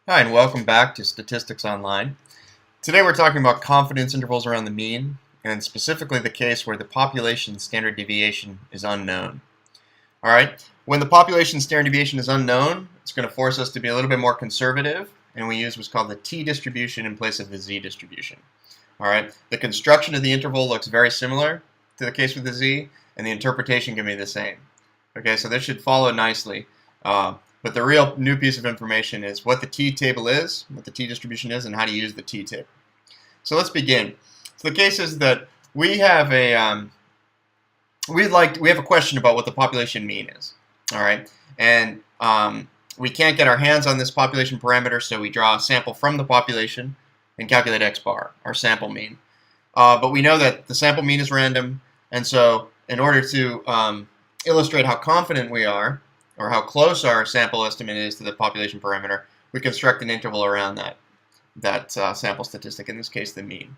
Hi, and welcome back to Statistics Online. Today we're talking about confidence intervals around the mean, and specifically the case where the population standard deviation is unknown. Alright, when the population standard deviation is unknown, it's going to force us to be a little bit more conservative, and we use what's called the t-distribution in place of the z-distribution. Alright, the construction of the interval looks very similar to the case with the z, and the interpretation can be the same. Okay, so this should follow nicely. But the real new piece of information is what the t-table is, what the t-distribution is, and how to use the t-table. So let's begin. So the case is that we have a we have a question about what the population mean is. All right, and we can't get our hands on this population parameter, so we draw a sample from the population and calculate x bar, our sample mean. But we know that the sample mean is random, and so in order to illustrate how confident we are, or how close our sample estimate is to the population parameter, we construct an interval around that sample statistic, in this case the mean.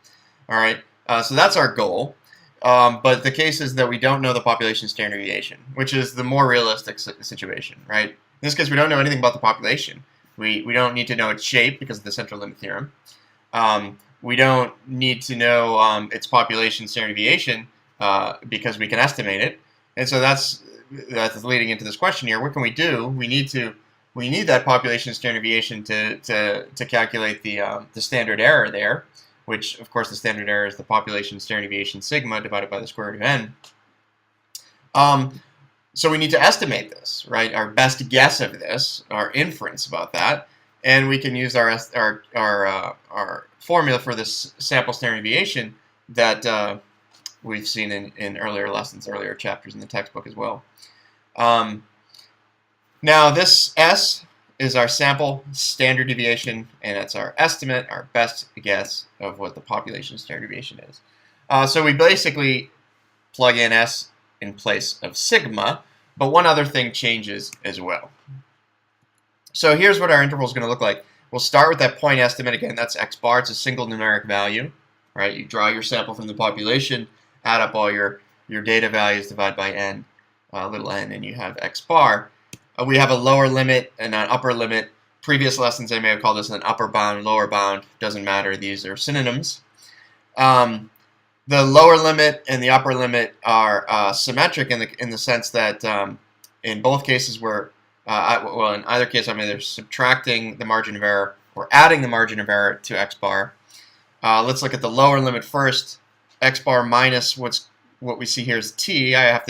All right, so that's our goal. But the case is that we don't know the population standard deviation, which is the more realistic situation, right? In this case, we don't know anything about the population. We don't need to know its shape because of the central limit theorem. We don't need to know its population standard deviation because we can estimate it. And so that's leading into this question here. What can we do? We need that population standard deviation to calculate the standard error there, which of course the standard error is the population standard deviation sigma divided by the square root of n. So we need to estimate this, right? Our best guess of this, our inference about that, and we can use our formula for this sample standard deviation that we've seen in earlier lessons, earlier chapters in the textbook as well. Now this S is our sample standard deviation, and it's our estimate, our best guess of what the population standard deviation is. So we basically plug in S in place of sigma, but one other thing changes as well. So here's what our interval is going to look like. We'll start with that point estimate. Again, that's x bar. It's a single numeric value, right? You draw your sample from the population, add up all your data values, divide by n, little n, and you have x bar. We have a lower limit and an upper limit. Previous lessons I may have called this an upper bound, lower bound. Doesn't matter. These are synonyms. The lower limit and the upper limit are symmetric in the sense that in both cases in either case I'm either subtracting the margin of error or adding the margin of error to x bar. Let's look at the lower limit first. X bar minus what we see here is t. I have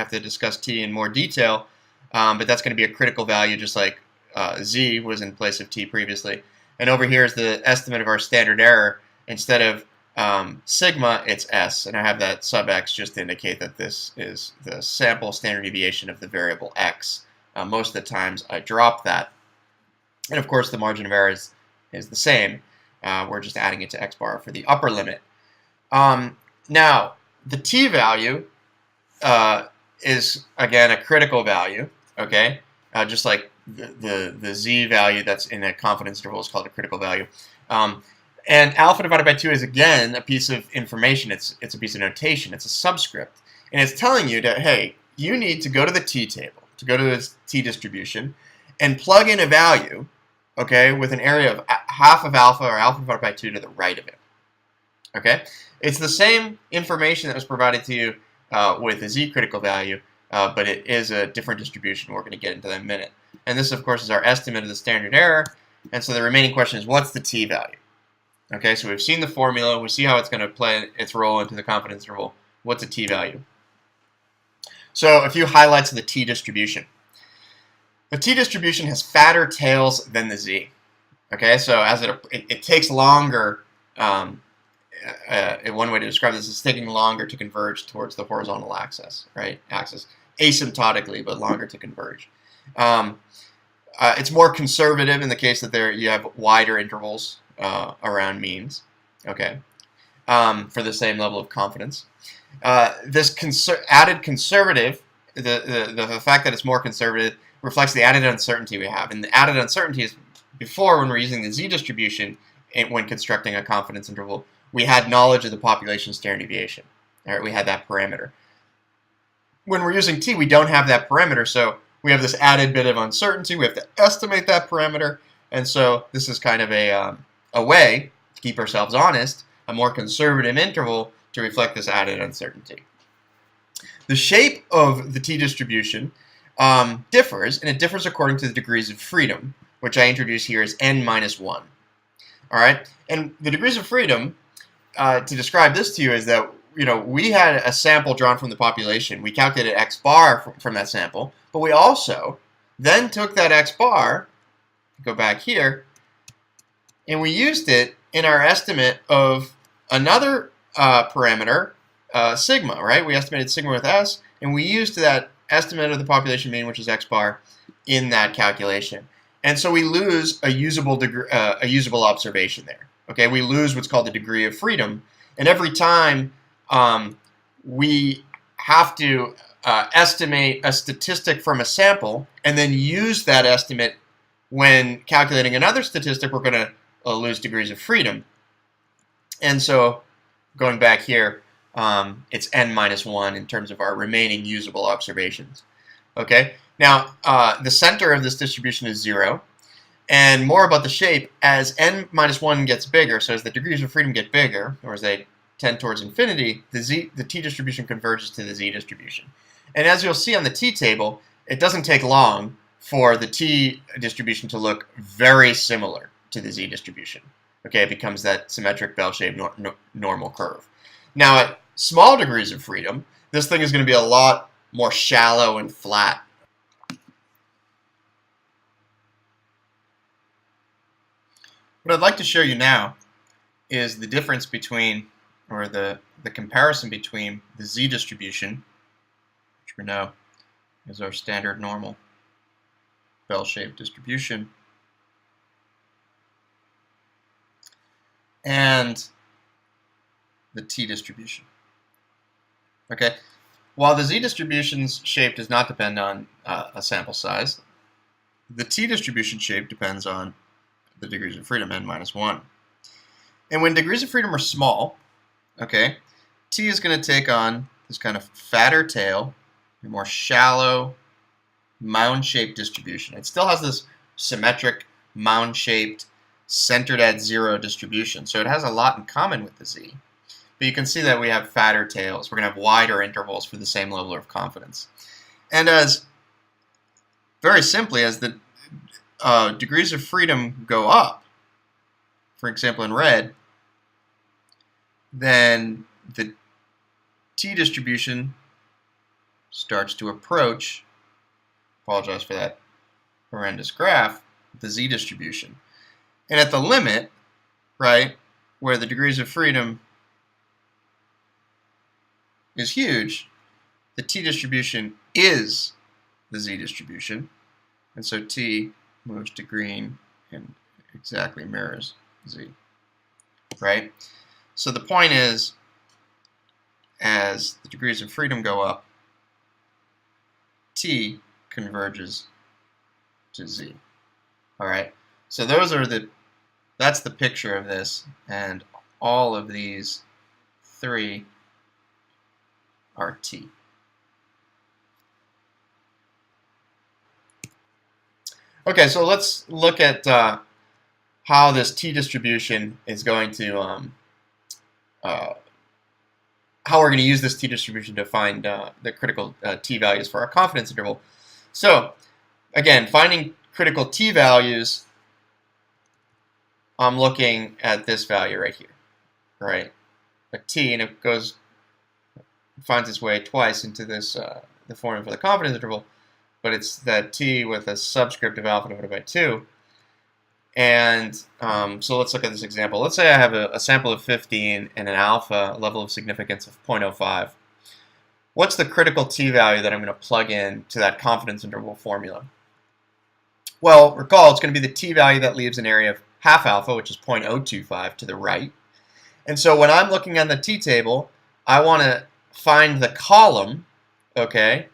to discuss t in more detail, but that's going to be a critical value, just like z was in place of t previously. And over here is the estimate of our standard error. Instead of sigma, it's s, and I have that sub x just to indicate that this is the sample standard deviation of the variable x. Most of the times I drop that, and of course the margin of error is the same. We're just adding it to x bar for the upper limit. Now, the t value is, again, a critical value, okay? Just like the z value that's in a confidence interval is called a critical value. And alpha divided by 2 is, again, a piece of information. It's a piece of notation. It's a subscript. And it's telling you that, hey, you need to go to the t-table, to go to this t-distribution, and plug in a value, okay, with an area of half of alpha, or alpha divided by 2, to the right of it. Okay? It's the same information that was provided to you with the z critical value, but it is a different distribution. We're going to get into that in a minute. And this, of course, is our estimate of the standard error. And so the remaining question is, what's the t value? Okay, so we've seen the formula. We see how it's going to play its role into the confidence interval. What's a t value? So a few highlights of the t distribution. The t distribution has fatter tails than the z. Okay, so as it takes longer. One way to describe this is taking longer to converge towards the horizontal axis, right? Axis asymptotically, but longer to converge. It's more conservative in the case that you have wider intervals around means, okay, for the same level of confidence. This added conservative, the fact that it's more conservative reflects the added uncertainty we have, and the added uncertainty is before when we're using the z distribution when constructing a confidence interval. We had knowledge of the population standard deviation. All right, we had that parameter. When we're using t, we don't have that parameter, so we have this added bit of uncertainty. We have to estimate that parameter, And so this is kind of a way to keep ourselves honest, a more conservative interval to reflect this added uncertainty. The shape of the t-distribution differs, and it differs according to the degrees of freedom, which I introduce here as n minus 1. All right, and the degrees of freedom, to describe this to you, is that we had a sample drawn from the population. We calculated x bar from that sample, but we also then took that x bar, go back here, and we used it in our estimate of another parameter, sigma, right? We estimated sigma with s, and we used that estimate of the population mean, which is x bar, in that calculation. And so we lose a usable observation there. Okay, we lose what's called the degree of freedom, and every time we have to estimate a statistic from a sample and then use that estimate when calculating another statistic, we're going to lose degrees of freedom. And so going back here, it's n minus 1 in terms of our remaining usable observations. Okay, now the center of this distribution is 0. And more about the shape, as n minus 1 gets bigger, so as the degrees of freedom get bigger, or as they tend towards infinity, the t-distribution converges to the z-distribution. And as you'll see on the t-table, it doesn't take long for the t-distribution to look very similar to the z-distribution. Okay, it becomes that symmetric bell-shaped normal curve. Now, at small degrees of freedom, this thing is going to be a lot more shallow and flat. What I'd like to show you now is the difference between, or the comparison between the z-distribution, which we know is our standard normal bell-shaped distribution, and the t-distribution. Okay, while the z-distribution's shape does not depend on a sample size, the t-distribution shape depends on the degrees of freedom, n minus 1. And when degrees of freedom are small, okay, t is going to take on this kind of fatter tail, a more shallow, mound-shaped distribution. It still has this symmetric, mound-shaped, centered at 0 distribution, so it has a lot in common with the z. But you can see that we have fatter tails. We're going to have wider intervals for the same level of confidence. And as, very simply, as the degrees of freedom go up, for example in red, then the t-distribution starts to approach, apologize for that horrendous graph, the z-distribution. And at the limit, right, where the degrees of freedom is huge, the t-distribution is the z-distribution, and so t moves to green and exactly mirrors z, right? So the point is, as the degrees of freedom go up, t converges to z. All right, so that's the picture of this, and all of these three are t. Okay, so let's look at how this t-distribution is going to, how we're going to use this t-distribution to find the critical t-values for our confidence interval. So, again, finding critical t-values, I'm looking at this value right here, right? A t, and it finds its way twice into this the formula for the confidence interval, but it's that t with a subscript of alpha divided by 2. And so let's look at this example. Let's say I have a sample of 15 and an alpha level of significance of 0.05. What's the critical t-value that I'm going to plug in to that confidence interval formula? Well, recall it's going to be the t-value that leaves an area of half alpha, which is 0.025 to the right. And so when I'm looking on the t-table, I want to find the column, okay,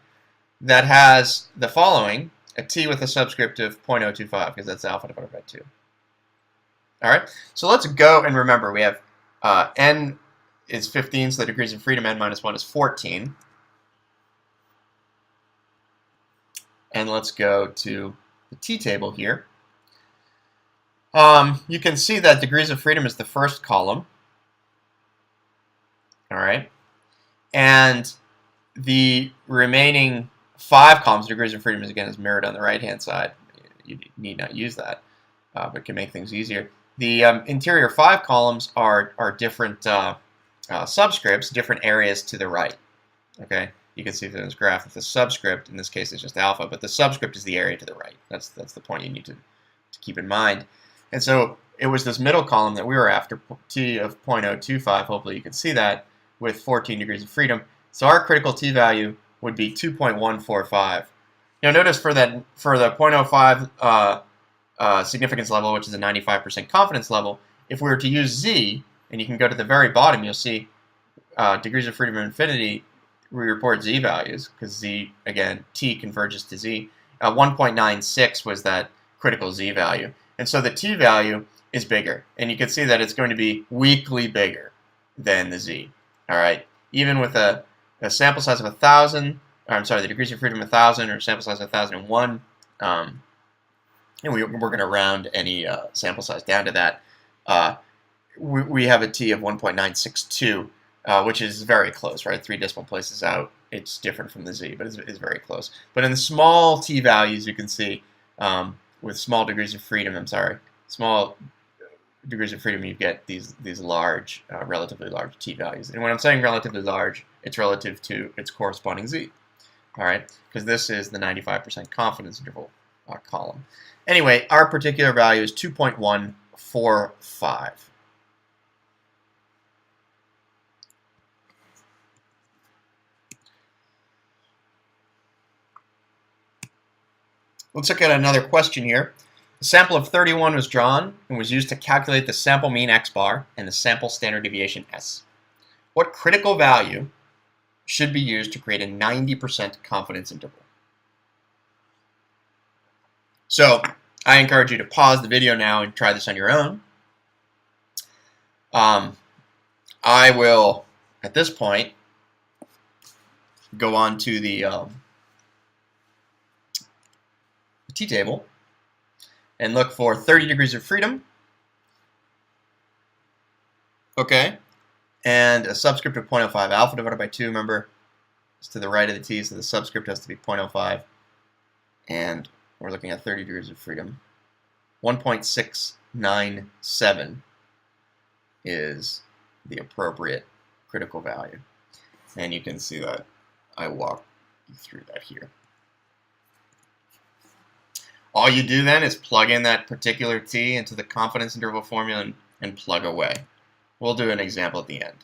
that has the following, a t with a subscript of 0.025, because that's alpha divided by 2. All right, so let's go and remember we have n is 15, so the degrees of freedom n minus 1 is 14. And let's go to the t-table here. You can see that degrees of freedom is the first column. All right. And the remaining 5 columns, degrees of freedom, is mirrored on the right-hand side. You need not use that, but can make things easier. The interior 5 columns are different subscripts, different areas to the right. Okay, you can see from this graph that the subscript, in this case, is just alpha, but the subscript is the area to the right. That's the point you need to keep in mind. And so it was this middle column that we were after, t of 0.025. Hopefully you can see that with 14 degrees of freedom. So our critical t value would be 2.145. Now notice for the 0.05 significance level, which is a 95% confidence level, if we were to use z, and you can go to the very bottom, you'll see degrees of freedom of infinity, we report z values, because z, again, t converges to z. 1.96 was that critical z value. And so the t value is bigger. And you can see that it's going to be weakly bigger than the z. All right, even with a sample size of 1,000, or I'm sorry, the degrees of freedom of 1,000 or sample size of 1,001, and we're going to round any sample size down to that. We have a t of 1.962, which is very close, right? 3 decimal places out. It's different from the z, but it's very close. But in the small t values, you can see with small degrees of freedom, small degrees of freedom, you get these large, relatively large t values. And when I'm saying relatively large, it's relative to its corresponding z. All right, because this is the 95% confidence interval column. Anyway, our particular value is 2.145. Let's look at another question here. A sample of 31 was drawn and was used to calculate the sample mean x bar and the sample standard deviation s. What critical value should be used to create a 90% confidence interval? So I encourage you to pause the video now and try this on your own. I will, at this point, go on to the t-table and look for 30 degrees of freedom, okay, and a subscript of 0.05. Alpha divided by 2, remember, is to the right of the t, so the subscript has to be 0.05, and we're looking at 30 degrees of freedom. 1.697 is the appropriate critical value, and you can see that I walk you through that here. All you do then is plug in that particular t into the confidence interval formula and plug away. We'll do an example at the end.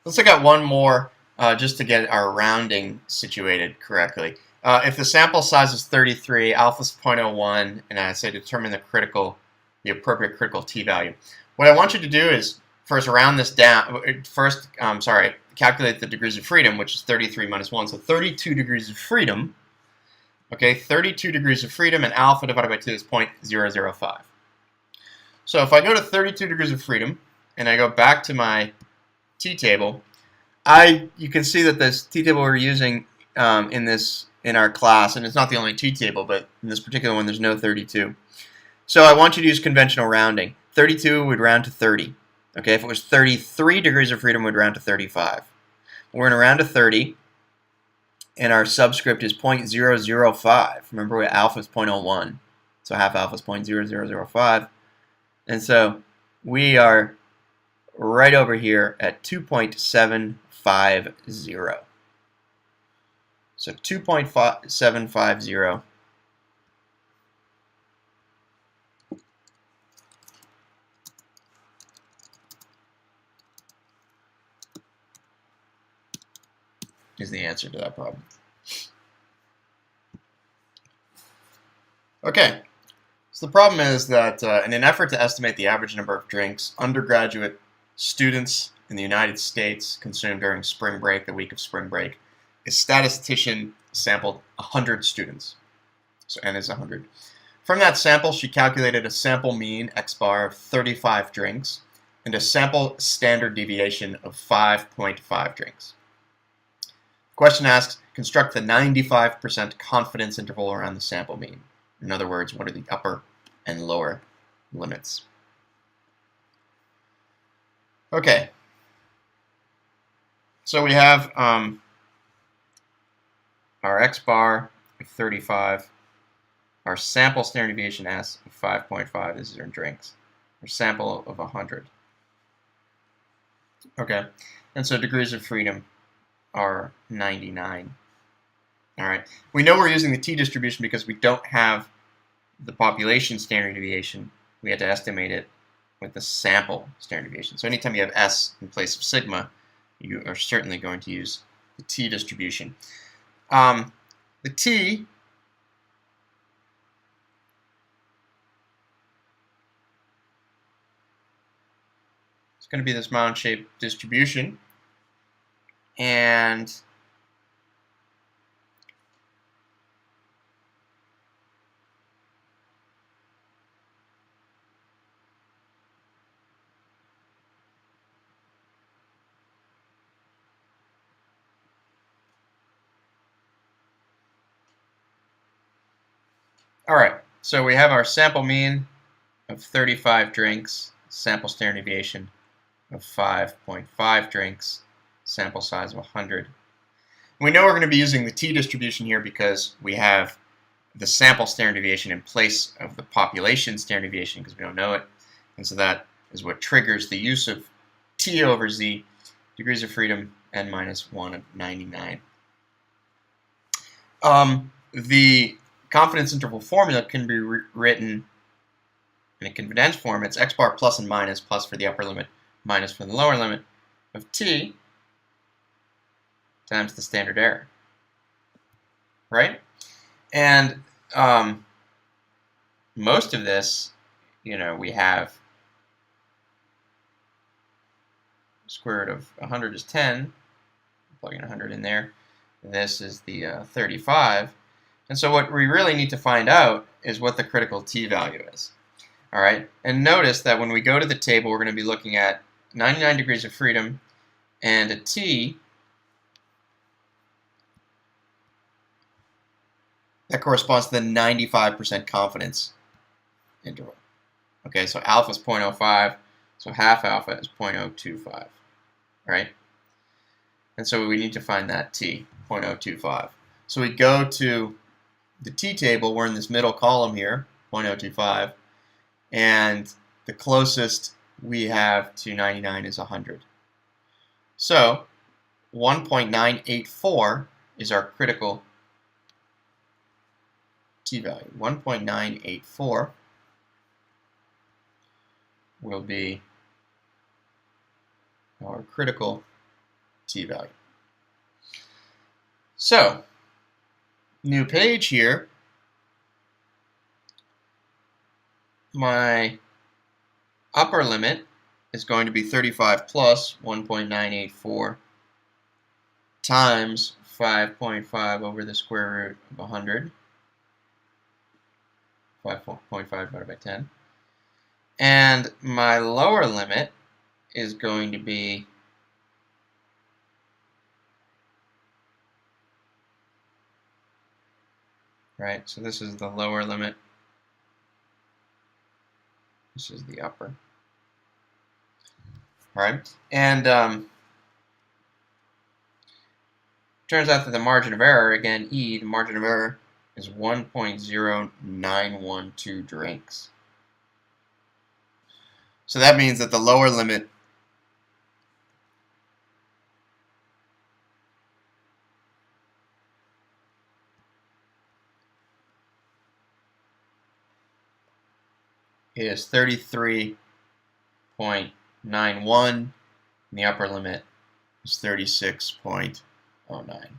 Let's look at one more just to get our rounding situated correctly. If the sample size is 33, alpha is 0.01, and I say determine the appropriate critical t value. What I want you to do is first round this down. Calculate the degrees of freedom, which is 33 minus 1, so 32 degrees of freedom. Okay, 32 degrees of freedom, and alpha divided by 2 is 0.005. So if I go to 32 degrees of freedom, and I go back to my t-table, you can see that this t-table we're using in our class, and it's not the only t-table, but in this particular one there's no 32. So I want you to use conventional rounding. 32 would round to 30. Okay, if it was 33 degrees of freedom, we'd round to 35. We're going to round to 30. And our subscript is 0.005. Remember, alpha is 0.01, so half alpha is 0.0005. And so we are right over here at 2.750. So 2.750 is the answer to that problem. Okay, so the problem is that in an effort to estimate the average number of drinks undergraduate students in the United States consumed during spring break, the week of spring break, a statistician sampled 100 students. So n is 100. From that sample, she calculated a sample mean x bar of 35 drinks and a sample standard deviation of 5.5 drinks. The question asks, construct the 95% confidence interval around the sample mean. In other words, what are the upper and lower limits. Okay. So we have our x bar of 35, our sample standard deviation S of 5.5. This is our drinks. Our sample of 100. Okay. And so degrees of freedom are 99. All right. We know we're using the t-distribution because we don't have the population standard deviation. We had to estimate it with the sample standard deviation. So anytime you have S in place of sigma, you are certainly going to use the t-distribution. The t is going to be this mound-shaped distribution, and all right, so we have our sample mean of 35 drinks, sample standard deviation of 5.5 drinks, sample size of 100. We know we're going to be using the t-distribution here because we have the sample standard deviation in place of the population standard deviation because we don't know it. And so that is what triggers the use of t over z, degrees of freedom, n minus 1 of 99. The confidence interval formula can be written in a condensed form. It's x bar plus and minus, plus for the upper limit, minus for the lower limit of t times the standard error, right? And most of this, we have square root of 100 is 10, plug in 100 in there. This is the 35. And so what we really need to find out is what the critical t value is. All right, and notice that when we go to the table, we're going to be looking at 99 degrees of freedom and a t that corresponds to the 95% confidence interval. Okay, so alpha is 0.05, so half alpha is 0.025, right? And so we need to find that t, 0.025. So we go to the t table, we're in this middle column here, 0.025, and the closest we have to 99 is 100. So 1.984 is our critical t value. 1.984 will be our critical t value. So, new page here. My upper limit is going to be 35 plus 1.984 times 5.5 over the square root of 100. 5.5 divided by 10. And my lower limit is going to be right, so this is the lower limit. This is the upper. All right, and turns out that the margin of error, again, E, the margin of error, is 1.0912 drinks. So that means that the lower limit is 33.91, and the upper limit is 36.09.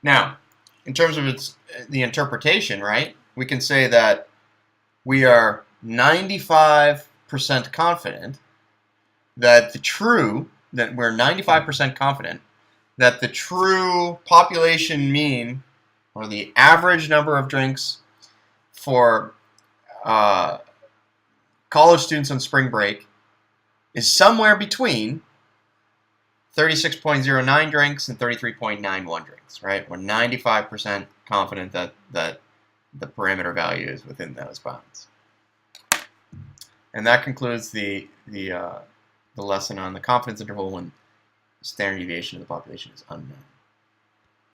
Now, in terms of the interpretation, right, we can say that we are 95% confident that we're 95% confident that the true population mean, or the average number of drinks for college students on spring break is somewhere between 36.09 drinks and 33.91 drinks, right? We're 95% confident that the parameter value is within those bounds. And that concludes the lesson on the confidence interval when standard deviation of the population is unknown.